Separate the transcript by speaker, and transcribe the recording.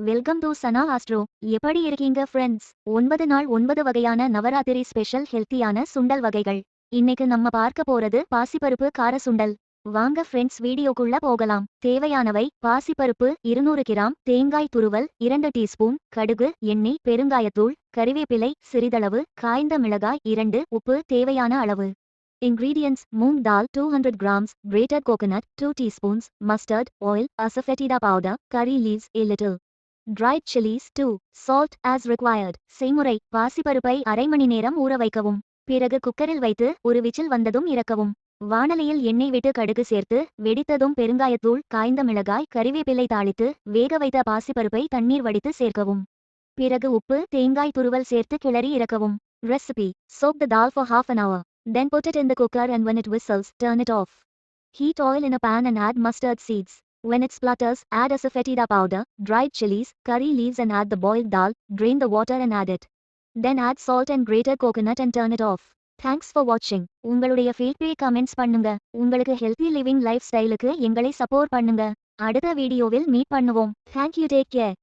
Speaker 1: Welcome to Sana astro. எப்படி இருக்கீங்க friends? 9 நாள் 9 வகையான நவராத்திரி ஸ்பெஷல் ஹெல்த்தியான சுண்டல் வகைகள். இன்னைக்கு நம்ம பார்க்க போறது பாசிப்பருப்பு கார சுண்டல். வாங்க ஃப்ரெண்ட்ஸ் வீடியோக்குள்ள போகலாம். தேவையானவை: பாசிப்பருப்பு 200 கிராம், தேங்காய் துருவல் 2 டீஸ்பூன், கடுகு, எண்ணெய், பெருங்காயத்தூள், கறிவேப்பிலை சிறிதளவு, காய்ந்த மிளகாய் 2, உப்பு தேவையான அளவு. Ingredients: moong dal 200 grams, grated coconut 2 teaspoons, mustard oil, asafoetida powder, curry leaves a little. Dried chilies 2, salt as required. செய்முறை: பாசிப்பருப்பை அரை மணி நேரம் ஊற வைக்கவும். பிறகு குக்கரில் வைத்து ஒரு விசில் வந்ததும் இறக்கவும். வாணலியில் எண்ணெய் விட்டு கடுகு சேர்த்து வெடித்ததும் பெருங்காயத்தூள், காய்ந்த மிளகாய், கறிவேப்பிலை தாளித்து வேக வைத்த பாசிப்பருப்பை தண்ணீர் வடித்து சேர்க்கவும். பிறகு உப்பு, தேங்காய் துருவல் சேர்த்து கிளறி இறக்கவும். Recipe: soak the dal for half an hour. Then put it in the cooker and when it whistles, turn it off. Heat oil in a pan and add mustard seeds. When it splutters, add asafoetida powder, dried chilies, curry leaves and add the boiled dal, drain the water and add it. Then add salt and grated coconut and turn it off. Thanks for watching. உங்களுடைய feedback comments பண்ணுங்க. உங்களுக்கு healthy living life ஸ்டைலுக்கு எங்களை support பண்ணுங்க. அடுத்த வீடியோவில் meet பண்ணுவோம். Thank you, take care.